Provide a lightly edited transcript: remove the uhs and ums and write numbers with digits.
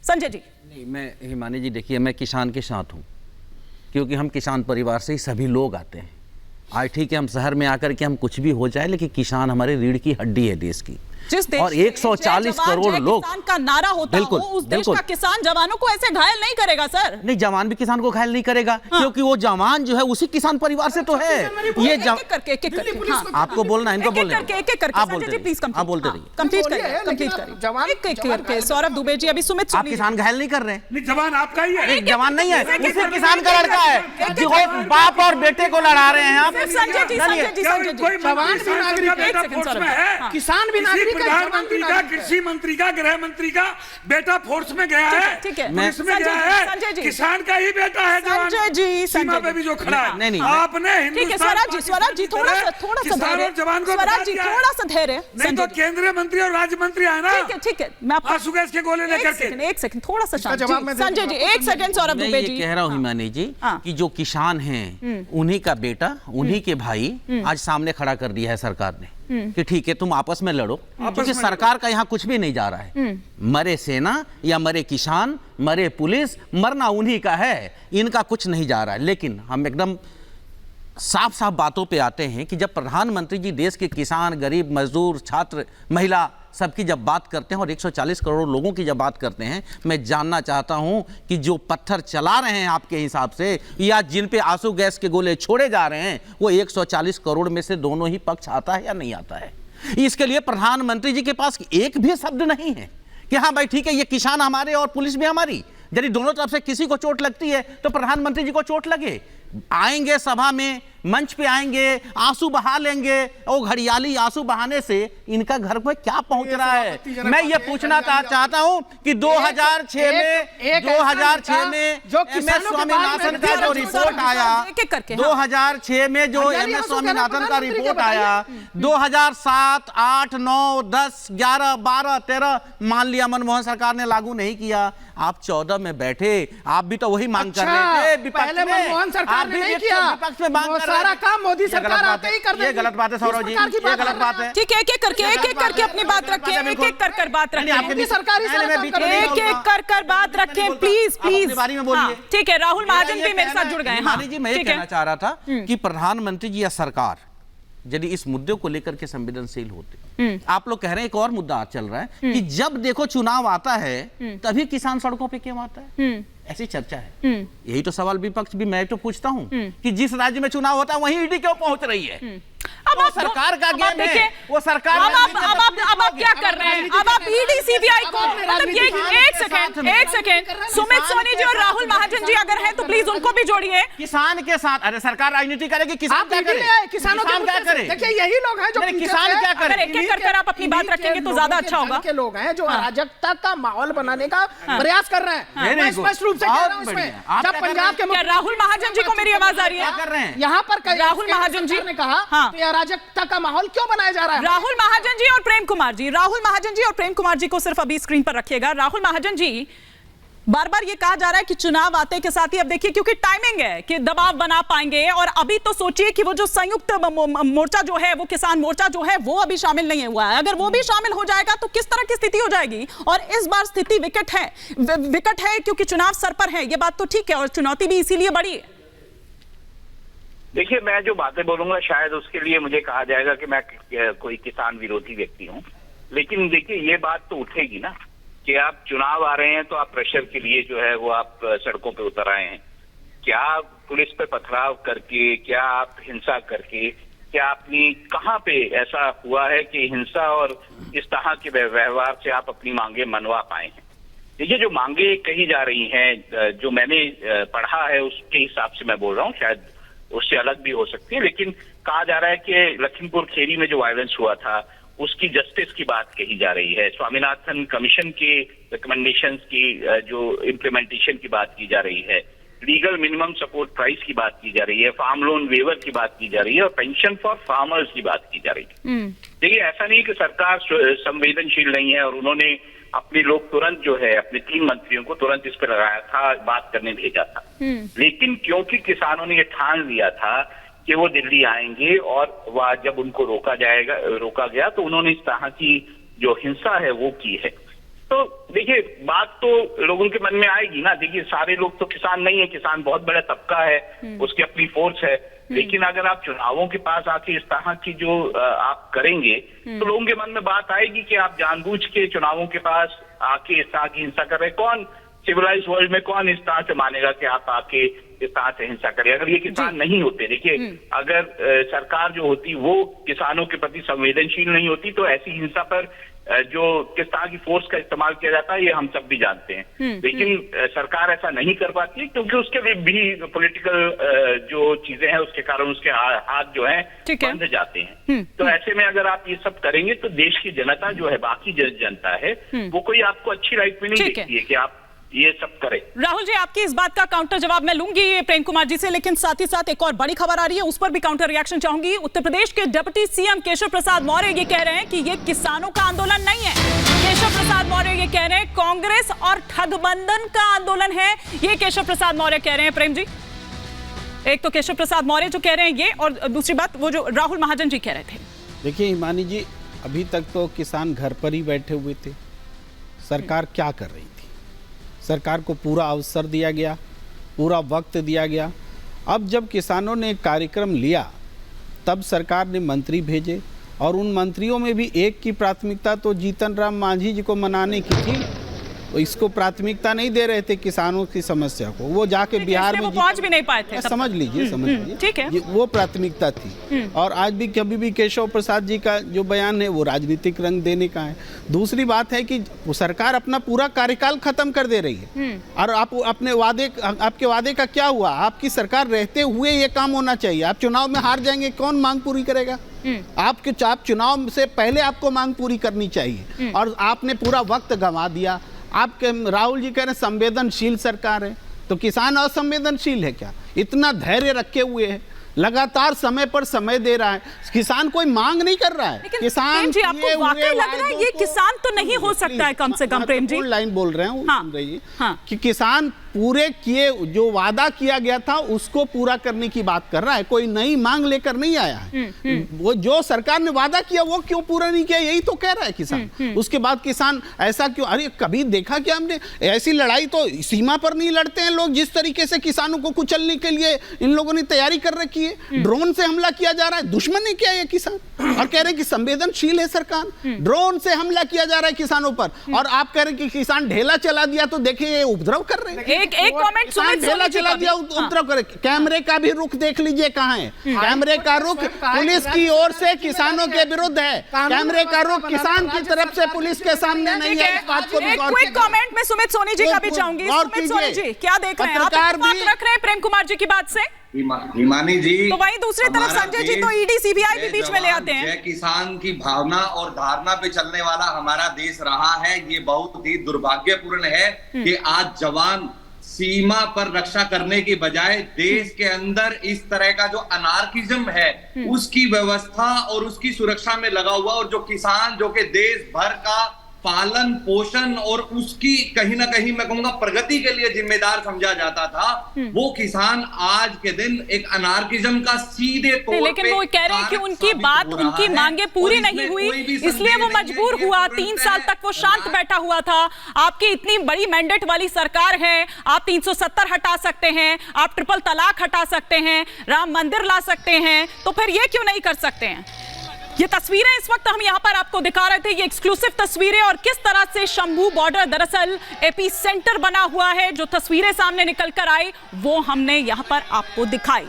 संजय जी। नहीं, मैं हिमानी जी देखिए, मैं किसान के साथ हूँ, क्योंकि हम किसान परिवार से ही सभी लोग आते हैं। आज ठीक है हम शहर में आकर के हम कुछ भी हो जाए, लेकिन किसान हमारे रीढ़ की हड्डी है देश की। जिस देश और 140 करोड़ लोग, किसान का नारा होता हो, उस देश का किसान जवानों को ऐसे घायल नहीं करेगा सर। नहीं, जवान भी किसान को घायल नहीं करेगा। हाँ। क्योंकि वो जवान जो है उसी किसान परिवार से तो है। ये आपको बोलना है, इनको बोलना है। आप बोलते रहिए, कंप्लीट करिए जवान करके। सौरभ दुबे जी, अभी सुमित, आप किसान घायल नहीं कर रहे हैं। जवान आपका ही है। जवान नहीं है, उसी किसान का लड़का है जो बाप और बेटे को लड़ा रहे हैं आप। संजय जी, जवान भी नागरिक है, किसान भी नागरिक, प्रधानमंत्री का, कृषि मंत्री का, गृह मंत्री का बेटा फोर्स में गया है, पुलिस में गया है, किसान का ही बेटा है जवान। संजय जी, सीमा पे भी जो खड़ा है। नहीं, आपने स्वराज जी थोड़ा सा जवान को स्वराज जी थोड़ा सा धैर्य। नहीं तो केंद्रीय मंत्री और राज्य मंत्री है ना। ठीक है, मैं आपको आंसू गैस के गोले लेकर के। एक सेकंड थोड़ा सा संजय जी, एक सेकंड। सौरभ दुबे जी, कह रहा हूँ हिमानी जी कि जो किसान हैं उन्हीं का बेटा, उन्हीं के भाई आज सामने खड़ा कर दिया है सरकार ने कि ठीक है तुम आपस में लड़ो, क्योंकि सरकार का यहाँ कुछ भी नहीं जा रहा है। मरे सेना या मरे किसान, मरे पुलिस, मरना उन्हीं का है, इनका कुछ नहीं जा रहा है। लेकिन हम एकदम साफ साफ बातों पे आते हैं कि जब प्रधानमंत्री जी देश के किसान, गरीब, मजदूर, छात्र, महिला सबकी जब बात करते हैं और 140 करोड़ लोगों की जब बात करते हैं, मैं जानना चाहता हूं कि जो पत्थर चला रहे हैं आपके हिसाब से या जिन पे आंसू गैस के गोले छोड़े जा रहे हैं, वो 140 करोड़ में से दोनों ही पक्ष आता है या नहीं आता है? इसके लिए प्रधानमंत्री जी के पास एक भी शब्द नहीं है कि हाँ भाई ठीक है ये किसान हमारे और पुलिस भी हमारी। यदि दोनों तरफ से किसी को चोट लगती है तो प्रधानमंत्री जी को चोट लगे। आएंगे सभा में, मंच पे आएंगे, आंसू बहा लेंगे, और घड़ियाली आंसू बहाने से इनका घर में क्या पहुंच रहा है? मैं ये पूछना चाहता हूं कि 2006 में जो एमएस स्वामीनाथन का जो रिपोर्ट आया, 2006 में जो एमएस स्वामीनाथन का रिपोर्ट आया, 2007, 8, 9, 10, 11, 12, 13 मान लिया मनमोहन सरकार ने लागू नहीं किया, आप 14 में बैठे, आप भी तो वही मांग कर रहे थे विपक्ष में। मनमोहन सरकार ने नहीं किया, विपक्ष में मांग कर सारा काम मोदी सरकार आते ही कर देगी। ये गलत बात है सौरभ जी, ये गलत बात है। ठीक है, एक एक करके अपनी बात रखें, एक कर बात रखें, आपकी सरकारी एक कर बात रखें, प्लीज प्लीज। बारी में बोलिए। ठीक है, राहुल महाजन भी मेरे साथ जुड़ गए हैं। जी, मैं ये कहना चाह रहा था कि प्रधानमंत्री जी या सरकार यदि इस मुद्दे को लेकर के संवेदनशील होते, आप लोग कह रहे हैं एक और मुद्दा चल रहा है कि जब देखो चुनाव आता है तभी किसान सड़कों पे क्यों आता है, ऐसी चर्चा है। यही तो सवाल विपक्ष भी मैं तो पूछता हूं कि जिस राज्य में चुनाव होता है वहीं ईडी क्यों पहुंच रही है? अब वो सरकार का गेम है, वो सरकार। अब आप क्या कर रहे हैं? अब आप ईडी सीबीआई को, मतलब ये एक सेकंड सुमित सोनी जी और राहुल महाजन जी अगर हैं तो प्लीज उनको भी जोड़िए किसान के साथ। अरे सरकार राजनीति करेगी, किसान क्या करे? किसानों क्या करे? देखिए यही लोग हैं जो किसान क्या करे? एक एक कर आप अपनी बात रखेंगे तो ज्यादा अच्छा होगा। के लोग हैं जो अराजकता का माहौल बनाने का प्रयास कर रहे हैं। मैं स्पष्ट रूप से कह रहा हूं इसमें, जब पंजाब के राहुल महाजन जी को मेरी आवाज आ रही है? कर रहे हैं यहाँ पर राहुल महाजन जी ने कहा अराजकता का माहौल क्यों बनाया जा रहा है? राहुल महाजन जी और प्रेम कुमार जी, राहुल महाजन जी और प्रेम कुमार जी को सिर्फ अभी स्क्रीन पर रखिएगा। राहुल महाजन जी, बार बार ये कहा जा रहा है कि चुनाव आते के साथ ही, अब देखिए क्योंकि टाइमिंग है कि दबाव बना पाएंगे, और अभी तो सोचिए कि वो जो संयुक्त मोर्चा जो है, वो किसान मोर्चा जो है वो अभी शामिल नहीं हुआ है। अगर वो भी शामिल हो जाएगा तो किस तरह की स्थिति हो जाएगी? और इस बार स्थिति विकट है क्योंकि चुनाव सर पर है, ये बात तो ठीक है, और चुनौती भी इसीलिए बड़ी है। देखिए, मैं जो बातें बोलूंगा शायद उसके लिए मुझे कहा जाएगा कि मैं कोई किसान विरोधी व्यक्ति हूं, लेकिन देखिए ये बात तो उठेगी ना कि आप चुनाव आ रहे हैं तो आप प्रेशर के लिए जो है वो आप सड़कों पे उतर आए हैं। क्या पुलिस पे पथराव करके, क्या आप हिंसा करके, क्या आपने कहाँ पे ऐसा हुआ है कि हिंसा और इस तरह के व्यवहार से आप अपनी मांगे मनवा पाए हैं? देखिए, जो मांगे कही जा रही हैं, जो मैंने पढ़ा है उसके हिसाब से मैं बोल रहा हूँ, शायद उससे अलग भी हो सकती है, लेकिन कहा जा रहा है कि लखीमपुर खीरी में जो वायलेंस हुआ था उसकी जस्टिस की बात कही जा रही है, स्वामीनाथन कमीशन के रिकमेंडेशंस की जो इम्प्लीमेंटेशन की बात की जा रही है, लीगल मिनिमम सपोर्ट प्राइस की बात की जा रही है, फार्म लोन वेवर की बात की जा रही है, और पेंशन फॉर फार्मर्स की बात की जा रही है। देखिए, ऐसा नहीं कि सरकार संवेदनशील नहीं है और उन्होंने अपने लोग तुरंत जो है अपने 3 मंत्रियों को तुरंत इस पर लगाया था, बात करने भेजा था, लेकिन क्योंकि किसानों ने ये ठान लिया था कि वो दिल्ली आएंगे और वह जब उनको रोका गया तो उन्होंने इस तरह की जो हिंसा है वो की है। तो देखिए, बात तो लोगों के मन में आएगी ना। देखिए, सारे लोग तो किसान नहीं है, किसान बहुत बड़ा तबका है, उसकी अपनी फोर्स है। लेकिन अगर आप चुनावों के पास आके इस तरह की जो आप करेंगे, तो लोगों के मन में बात आएगी कि आप जानबूझ के चुनावों के पास आके इस तरह की हिंसा कर रहे। कौन सिविलाइज वर्ल्ड में कौन इस तरह से मानेगा कि आप आके इस तरह से हिंसा करें? अगर ये किसान नहीं होते, देखिए, अगर सरकार जो होती वो किसानों के प्रति संवेदनशील नहीं होती, तो ऐसी हिंसा पर जो किस तरह की फोर्स का इस्तेमाल किया जाता है ये हम सब भी जानते हैं। लेकिन सरकार ऐसा नहीं कर पाती है, क्योंकि उसके भी पॉलिटिकल जो चीजें हैं उसके कारण उसके हाथ जो हैं बंध जाते हैं। तो ऐसे में अगर आप ये सब करेंगे तो देश की जनता जो है, बाकी जनता है, वो कोई आपको अच्छी लाइफ में नहीं देखती है कि आप ये सब करें। राहुल जी, आपकी इस बात का काउंटर जवाब मैं लूंगी प्रेम कुमार जी से, लेकिन साथ ही साथ एक और बड़ी खबर आ रही है, उस पर भी काउंटर रिएक्शन चाहूंगी। उत्तर प्रदेश के डिप्टी सीएम केशव प्रसाद मौर्य ये कह रहे हैं कि ये किसानों का आंदोलन नहीं है। केशव प्रसाद मौर्य ये कह रहे हैं कांग्रेस और ठगबंधन का आंदोलन है। ये केशव प्रसाद मौर्य कह रहे हैं। प्रेम जी, एक तो केशव प्रसाद मौर्य जो कह रहे हैं ये, और दूसरी बात वो जो राहुल महाजन जी कह रहे थे। देखिए हिमानी जी, अभी तक तो किसान घर पर ही बैठे हुए थे। सरकार क्या कर रही थी? सरकार को पूरा अवसर दिया गया, पूरा वक्त दिया गया। अब जब किसानों ने एक कार्यक्रम लिया, तब सरकार ने मंत्री भेजे, और उन मंत्रियों में भी एक की प्राथमिकता तो जीतन राम मांझी जी को मनाने की थी। तो इसको प्राथमिकता नहीं दे रहे थे किसानों की समस्या को। वो जाके बिहार में पहुंच भी नहीं पाए थे। समझ लीजिए, ठीक है, वो प्राथमिकता थी। और आज भी कभी भी केशव प्रसाद जी का जो बयान है वो राजनीतिक रंग देने का है। दूसरी बात है कि सरकार अपना पूरा कार्यकाल खत्म कर दे रही है, और आप अपने वादे, आपके वादे का क्या हुआ? आपकी सरकार रहते हुए ये काम होना चाहिए। आप चुनाव में हार जाएंगे, कौन मांग पूरी करेगा? आप चुनाव से पहले आपको मांग पूरी करनी चाहिए, और आपने पूरा वक्त गंवा दिया। आपके राहुल जी कह रहे हैं संवेदनशील सरकार है, तो किसान असंवेदनशील है क्या? इतना धैर्य रखे हुए है, लगातार समय पर समय दे रहा है, किसान कोई मांग नहीं कर रहा है। किसान जी, आपको वाकई लग रहा है ये किसान तो नहीं हो सकता है? कम से कम प्रेम जी लाइन बोल रहे हैं, सुन रही है कि किसान पूरे किए, जो वादा किया गया था उसको पूरा करने की बात कर रहा है, कोई नई मांग लेकर नहीं आया है। वो जो सरकार ने वादा किया वो क्यों पूरा नहीं किया, यही तो कह रहा है किसान। उसके बाद किसान ऐसा क्यों? अरे कभी देखा कि हमने ऐसी लड़ाई तो सीमा पर नहीं लड़ते हैं लोग, जिस तरीके से किसानों को कुचलने के लिए इन लोगों ने तैयारी कर रखी है। ड्रोन से हमला किया जा रहा है, दुश्मन ने किया है किसान, और कह रहे हैं कि संवेदनशील है सरकार। ड्रोन से हमला किया जा रहा है किसानों पर, और आप कह रहे हैं कि किसान ढेला चला दिया, तो देखिए ये उपद्रव कर रहे हैं। एक कमेंट ढेला चला दिया, उपद्रव करे। कैमरे का भी रुख देख लीजिए कहाँ है। कैमरे का रुख पुलिस की ओर से किसानों के विरुद्ध है। कैमरे का रुख किसान की तरफ से पुलिस के सामने नहीं है। इस बात को भी गौर कीजिए। कमेंट में सुमित सोनी जी का भी चाहूंगी। सुमित सोनी जी क्या देख रहे हैं? आप रख रहे हैं प्रेम कुमार जी की बात से? हिमानी जी, तो वहीं दूसरी तरफ संजय जी तो ईडी सीबीआई भी बीच में ले आते हैं। किसान की भावना और धारणा पे चलने वाला हमारा देश रहा है। ये बहुत ही दुर्भाग्यपूर्ण है कि आज जवान सीमा पर रक्षा करने की बजाय देश के अंदर इस तरह का जो अनार्किज्म है उसकी व्यवस्था और उसकी सुरक्षा में लगा हुआ, और जो किसान जो कि देश भर का पालन पोषण और उसकी कहीं ना कहीं मैं कहूंगा प्रगति के लिए जिम्मेदार समझा जाता था, वो किसान आज के दिन एक अनार्किज्म का सीधे तौर पे, लेकिन वो कह रहे हैं कि उनकी बात, उनकी मांगे पूरी नहीं हुई, इसलिए वो मजबूर हुआ। 3 साल तक वो शांत बैठा हुआ था। आपकी इतनी बड़ी मैंडेट वाली सरकार है, आप 370 हटा सकते हैं, आप ट्रिपल तलाक हटा सकते हैं, राम मंदिर ला सकते हैं, तो फिर ये क्यों नहीं कर सकते हैं? ये तस्वीरें इस वक्त हम यहां पर आपको दिखा रहे थे, ये एक्सक्लूसिव तस्वीरें, और किस तरह से शंभू बॉर्डर दरअसल एपी सेंटर बना हुआ है। जो तस्वीरें सामने निकल कर आई वो हमने यहां पर आपको दिखाई।